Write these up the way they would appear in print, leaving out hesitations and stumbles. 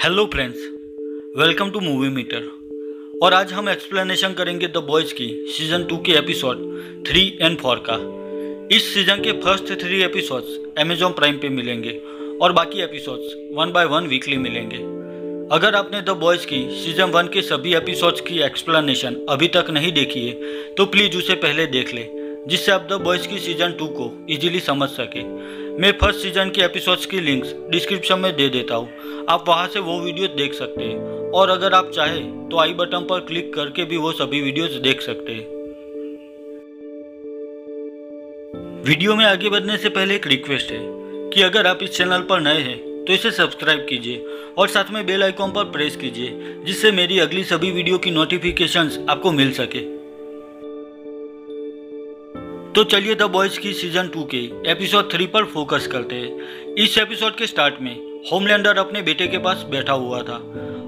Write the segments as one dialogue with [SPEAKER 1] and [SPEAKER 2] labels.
[SPEAKER 1] Hello friends, welcome to movie meter. और आज हम एक्सप्लेनेशन करेंगे द बॉयज़ की सीजन 2 के एपिसोड 3 और 4 का। इस सीजन के फर्स्ट 3 एपिसोड्स अमेजॉन प्राइम पे मिलेंगे और बाकी एपिसोड्स 1 बाय 1 वीकली मिलेंगे। अगर आपने द बॉयज़ की सीजन 1 के सभी एपिसोड्स की एक्सप्लेनेशन अभी तक नहीं देखी है तो प्लीज़ उसे पहले देख ले, जिससे आप द बॉयज़ की सीजन 2 को इजीली समझ सके। मैं फर्स्ट सीजन के एपिसोड्स की लिंक्स डिस्क्रिप्शन में दे देता हूँ, आप वहाँ से वो वीडियो देख सकते हैं। और अगर आप चाहें तो आई बटन पर क्लिक करके भी वो सभी वीडियोस देख सकते हैं। वीडियो में आगे बढ़ने से पहले एक रिक्वेस्ट है कि अगर आप इस चैनल पर नए हैं तो इसे सब्सक्राइब कीजिए और साथ में बेल आइकॉन पर प्रेस कीजिए, जिससे मेरी अगली सभी वीडियो की नोटिफिकेशंस आपको मिल सके। तो चलिए द बॉयज़ की सीजन 2 के एपिसोड 3 पर फोकस करते हैं। इस एपिसोड के स्टार्ट में होमलैंडर अपने बेटे के पास बैठा हुआ था।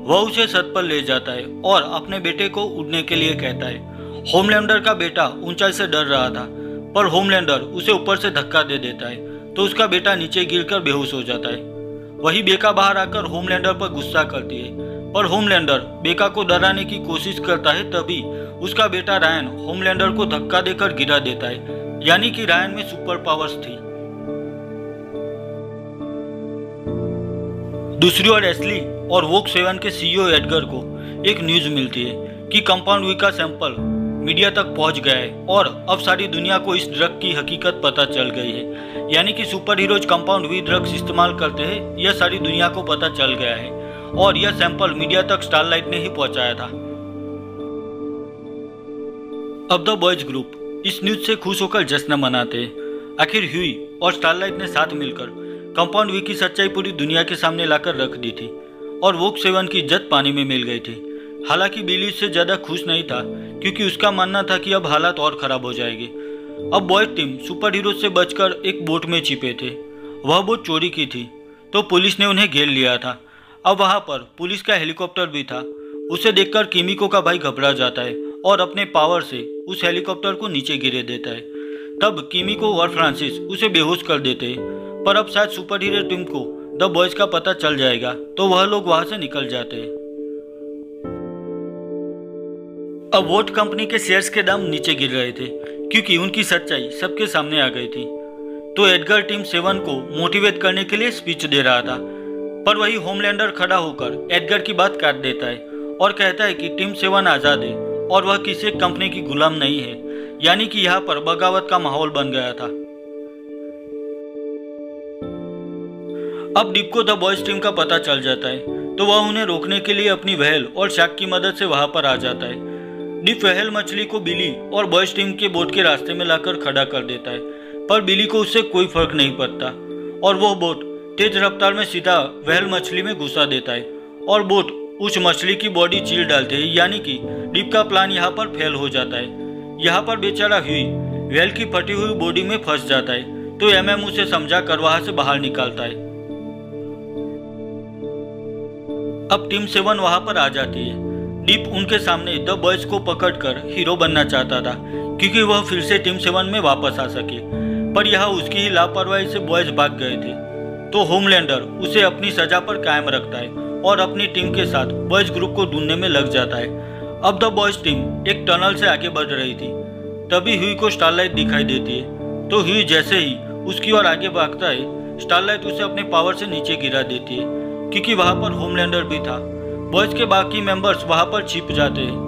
[SPEAKER 1] वह उसे छत पर ले जाता है और अपने बेटे को उड़ने के लिए कहता है। होमलैंडर का बेटा ऊंचाई से डर रहा था, पर होमलैंडर उसे ऊपर से धक्का दे देता है तो उसका बेटा नीचे गिरकर बेहोश हो जाता है। वही बेका बाहर आकर होमलैंडर पर गुस्सा करती है, पर होमलैंडर बेका को डराने की कोशिश करता है। तभी उसका बेटा रायन होमलैंडर को धक्का देकर गिरा देता है, यानी कि रायन में सुपर पावर्स थी। दूसरी ओर एस्ली और वोक 7 के सीईओ एडगर को एक न्यूज मिलती है कि कंपाउंड वी का सैंपल मीडिया तक पहुंच गया है और अब सारी दुनिया को इस ड्रग की हकीकत पता चल गई है, यानी कि super heroes compound V drugs इस्तेमाल करते हैं। यह सारी दुनिया को पता चल गया है और यह सैंपल मीडिया तक स्टारलाइट ने ही पहुंचाया था। अब द बॉयज ग्रुप इस न्यूज से खुश होकर जश्न मनाते हैं। आखिर ह्यूई और स्टारलाइट ने साथ मिलकर कंपाउंड वी की सच्चाई पूरी दुनिया के सामने लाकर रख दी थी और वोक 7 की इज्जत पानी में मिल गई थी। हालांकि बिली इससे ज्यादा खुश नहीं था, क्योंकि उसका मानना था कि अब हालात और खराब हो जाएंगे। अब बॉयज टीम सुपर हीरो से बचकर एक बोट में छिपे थे। वह बोट चोरी की थी तो पुलिस ने उन्हें घेर लिया था। अब वहां पर पुलिस का हेलीकॉप्टर भी था। उसे देखकर किमिको का भाई घबरा जाता है और अपने पावर से उस हेलीकॉप्टर को नीचे गिरे देता है। तब किमिको और फ्रांसिस उसे बेहोश कर देते हैं, पर अब शायद सुपर हीरो टीम को द बॉयज का पता चल जाएगा तो वह लोग वहां से निकल जाते हैं। अब वोट कंपनी के शेयर्स के दाम नीचे गिर रहे थे, क्योंकि उनकी सच्चाई सबके सामने आ गई थी। तो एडगर टीम 7 को मोटिवेट करने के लिए स्पीच दे रहा था, पर वही होमलैंडर खड़ा होकर एडगर की बात काट देता है और कहता है कि टीम 7 आजाद है और वह किसी कंपनी की गुलाम नहीं है, यानी कि यहाँ पर बगावत का माहौल बन गया था। अब डिप को द बॉयज टीम का पता चल जाता है तो वह उन्हें रोकने के लिए अपनी व्हेल और शार्क की मदद से वहां पर आ जाता है। डिप व्हेल मछली को बिली और बॉयज टीम के बोट के रास्ते में लाकर खड़ा कर देता है, पर बिली को उससे कोई फर्क नहीं पड़ता और वह बोट तेज रफ्तार में सीधा व्हेल मछली में घुसा देता है और बोट उस मछली की बॉडी चीर डालते हैं, यानी कि डिप का प्लान यहाँ पर फेल हो जाता है। यहाँ पर बेचारा ह्यूई व्हेल की फटी हुई बॉडी में फंस जाता है, तो एमएम उसे समझा कर वहां से बाहर निकालता है। अब टीम 7 वहां पर आ जाती है। डिप उनके सामने द बॉयज को पकड़कर हीरो बनना चाहता था, क्योंकि वह फिर से टीम 7 में वापस आ सके, पर यहाँ उसकी ही लापरवाही से बॉयज भाग गए थे। तो होमलैंडर उसे अपनी सजा पर कायम रखता है और अपनी टीम के साथ बॉयज ग्रुप को ढूंढने में लग जाता है। अब द बॉयज टीम एक टनल से आगे बढ़ रही थी। तभी ह्यूई को स्टारलाइट दिखाई देती है, तो ह्यूई जैसे ही उसकी ओर आगे भागता है, स्टारलाइट उसे अपने पावर से नीचे गिरा देती है, क्योंकि वहां पर होमलैंडर भी था। बॉयज के बाकी मेंबर्स वहां पर छिप जाते हैं।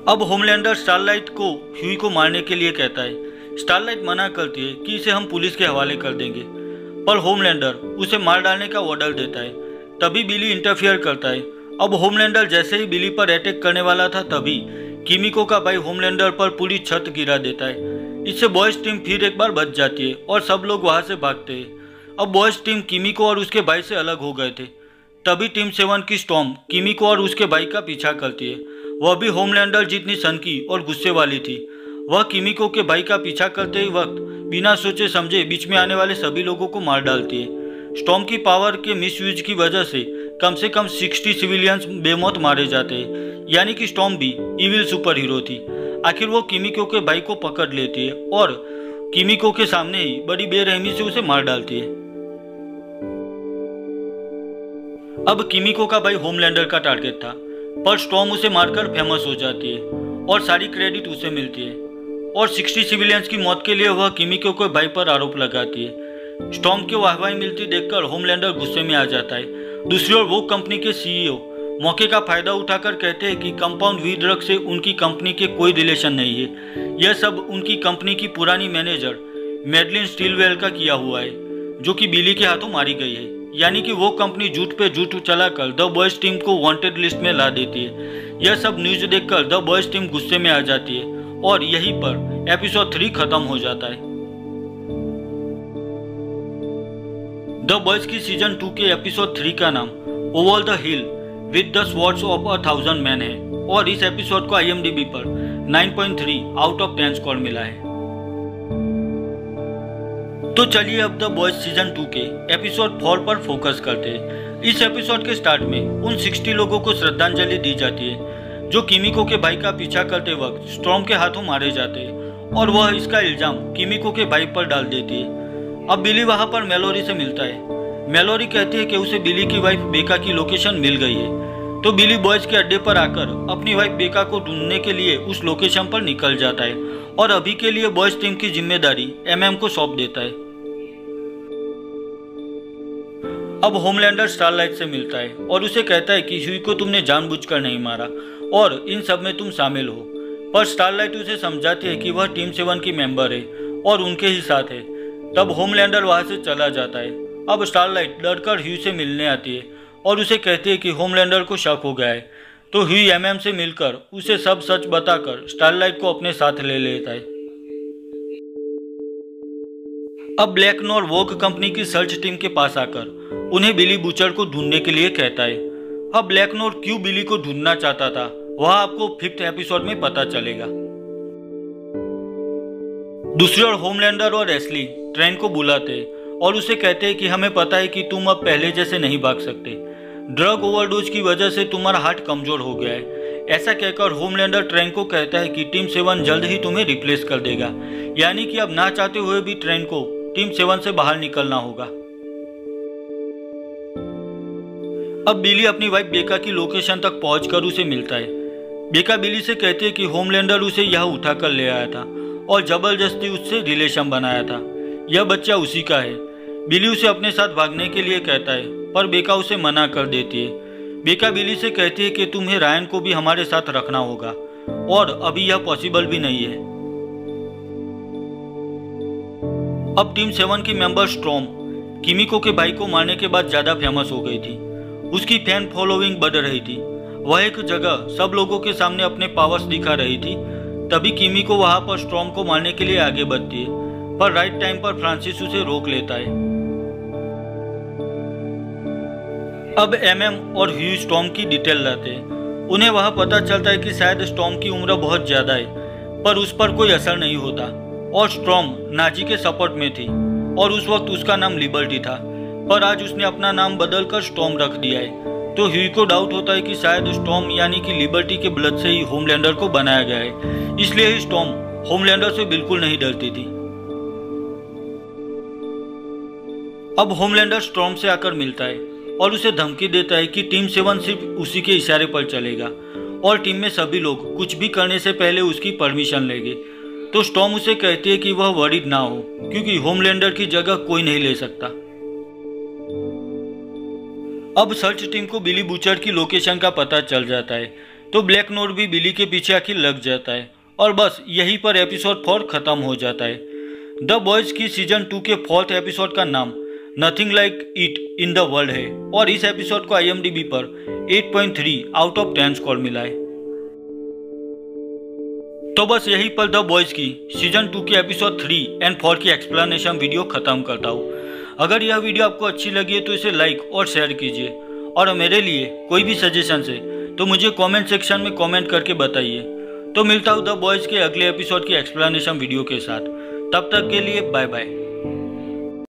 [SPEAKER 1] अब होमलैंडर स्टारलाइट को ह्यूई को मारने के लिए कहता है। स्टारलाइट मना करती है कि इसे हम पुलिस के हवाले कर देंगे, पर होमलैंडर उसे मार डालने का ऑर्डर देता है। तभी बिली इंटरफियर करता है। अब होमलैंडर जैसे ही बिली पर अटैक करने वाला था, तभी किमिको का भाई होमलैंडर पर पूरी छत गिरा देता है। इससे बॉयज टीम फिर एक बार बच जाती है और सब लोग वहां से भागते हैं। अब बॉयज टीम किमिको और उसके भाई से अलग हो गए थे। तभी टीम 7 की स्टॉर्म किमिको और उसके भाई का पीछा करती है। वह भी होमलैंडर जितनी सनकी और गुस्से वाली थी। वह किमिको के भाई का पीछा करते ही वक्त बिना सोचे समझे बीच में आने वाले सभी लोगों को मार डालती है। स्टॉर्म की पावर के मिसयूज की वजह से कम 60 सिविलियंस बेमौत मारे जाते हैं, यानी कि स्टॉर्म भी इविल सुपर हीरो थी। आखिर वो किमिको के भाई को पकड़ लेती है और किमिको के सामने ही बड़ी बेरहमी से उसे मार डालती है। अब किमिको का भाई होमलैंडर का टारगेट था, पर स्टॉर्म उसे मारकर फेमस हो जाती है और सारी क्रेडिट उसे मिलती है और 60 सिविलियंस की मौत के लिए वह किमिको के भाई पर आरोप लगाती है। स्टॉर्म की वाहवाही मिलती देखकर होमलैंडर गुस्से में आ जाता है। दूसरी ओर वो कंपनी के सीईओ मौके का फायदा उठाकर कहते हैं कि कंपाउंड वी ड्रग से उनकी कंपनी के कोई रिलेशन नहीं है, यह सब उनकी कंपनी की पुरानी मैनेजर मैडलिन स्टीलवेल का किया हुआ है, जो कि बिली के हाथों मारी गई है। यानी कि वो कंपनी झूठ पे झूठ चलाकर द बॉयज टीम को वांटेड लिस्ट में ला देती है। यह सब न्यूज देखकर द बॉयज टीम गुस्से में आ जाती है और यहीं पर एपिसोड 3 खत्म हो जाता है। द बॉयज की सीजन 2 के एपिसोड 3 का नाम over the hill with the swords of 1000 man है और इस एपिसोड को IMDb पर 9.3 आउट ऑफ 10 स्कोर मिला है। तो चलिए अब द बॉयज सीजन 2 के एपिसोड 4 पर फोकस करते हैं। इस एपिसोड के स्टार्ट में उन 60 लोगों को श्रद्धांजलि दी जाती है जो किमिको के भाई का पीछा करते वक्त स्टॉर्म के हाथों मारे जाते हैं और वह इसका इल्जाम किमिको के भाई पर डाल देती है। अब बिली वहां पर मेलोरी से मिलता है। मेलोरी कहती है कि उसे बिली की वाइफ बेका की लोकेशन मिल गई है, तो बिली बॉयज के अड्डे पर आकर अपनी वाइफ बेका को ढूंढने के लिए उस लोकेशन पर निकल जाता है और अभी के लिए बॉयज टीम की जिम्मेदारी MM को सौंप देता है। अब होमलैंडर स्टारलाइट से मिलता है और उसे कहता है कि ह्यूई को तुमने जानबूझकर नहीं मारा और इन सब में तुम शामिल हो, पर स्टारलाइट उसे समझाती है कि वह टीम 7 की मेंबर है और उनके ही साथ है। तब होमलैंडर वहां से चला जाता है। अब स्टारलाइट डरकर ह्यूई से मिलने आती है और उसे कहती है कि होमलैंडर को शक हो गया है, तो ह्यूई MM से मिलकर उसे सब सच बताकर स्टारलाइट को अपने साथ ले लेता है। अब ब्लैक नॉर वोग कंपनी की सर्च टीम के पास आकर उन्हें बिली बूचर को ढूंढने के लिए कहता है। अब ब्लैक नॉर क्यों बिली को ढूंढना चाहता था वह आपको 5th एपिसोड में पता चलेगा। दूसरी ओर होमलैंडर और एस्ली ट्रेन को बुलाते और उसे कहते हैं कि हमें पता है कि तुम अब पहले जैसे नहीं भाग सकते, ड्रग ओवरडोज की वजह से तुम्हारा हार्ट कमजोर हो गया है। ऐसा कहकर होमलैंडर ट्रेन को कहता है कि टीम 7 जल्द ही तुम्हें रिप्लेस कर देगा, यानी कि अब ना चाहते हुए भी ट्रेन को टीम 7 से बाहर निकलना होगा। अब बिली अपनी वाइफ बेका की लोकेशन तक पहुंचकर उसे मिलता है। बेका बिली से कहती है कि होमलैंडर उसे यह उठाकर ले आया था और जबरदस्ती उससे रिलेशन बनाया था, यह बच्चा उसी का है। बिली उसे अपने साथ भागने के लिए कहता है, पर बेका उसे मना कर देती है। बेका बिली से कहती है कि तुम्हें रायन को भी हमारे साथ रखना होगा और अभी यह पॉसिबल भी नहीं है। अब टीम 7 की मेंबर स्टॉर्म किमिको के भाई को मारने के बाद ज्यादा फेमस हो गई थी। उसकी फैन फॉलोइंग बढ़ रही थी। वह एक जगह सब लोगों के सामने अपने पावर्स दिखा रही थी। तभी किमिको वहां पर स्टॉर्म को मारने के लिए आगे बढ़ती है, पर राइट टाइम पर फ्रांसिस उसे रोक लेता है। अब MM और ह्यूई स्टॉर्म की डिटेल लाते हैं। उन्हें वहां पता चलता है कि शायद स्टॉर्म की उम्र बहुत ज्यादा है, पर उस पर कोई असर नहीं होता और स्टॉर्म नाजी के सपोर्ट में थी और उस वक्त उसका नाम लिबर्टी था, पर आज उसने अपना नाम बदलकर स्टॉर्म रख दिया है। तो ह्यूई को डाउट होता है कि शायद स्टॉर्म यानी कि लिबर्टी के ब्लड से ही होमलैंडर को बनाया गया है, इसलिए ही स्टॉर्म होमलैंडर से बिल्कुल नहीं डरती थी। अब होमलैंडर स्टॉर्म से आकर मिलता है और उसे धमकी देता है कि टीम 7 सिर्फ उसी के इशारे पर चलेगा और टीम में सभी लोग कुछ भी करने से पहले उसकी परमिशन लेंगे। तो स्टॉर्म उसे कहती है कि वह वरीड ना हो, क्योंकि होमलैंडर की जगह कोई नहीं ले सकता। अब सर्च टीम को बिली बूचर की लोकेशन का पता चल जाता है, तो ब्लैक नोर भी बिली के पीछे आखिर लग जाता है और बस यहीं पर एपिसोड 4 खत्म हो जाता है। द बॉयज की सीजन 2 के 4th एपिसोड का नाम nothing like it in the world है और इस एपिसोड को IMDb पर 8.3 आउट ऑफ 10 स्कोर मिला है। तो बस यहीं पर द बॉयज की सीजन 2 के एपिसोड 3 और 4 की एक्सप्लेनेशन वीडियो खत्म करता हूँ। अगर यह वीडियो आपको अच्छी लगी है तो इसे लाइक और शेयर कीजिए और मेरे लिए कोई भी सजेशन है तो मुझे कमेंट सेक्शन में कमेंट करके बताइए। तो मिलता हूँ द बॉयज के अगले एपिसोड की एक्सप्लेनेशन वीडियो के साथ। तब तक के लिए बाय बाय।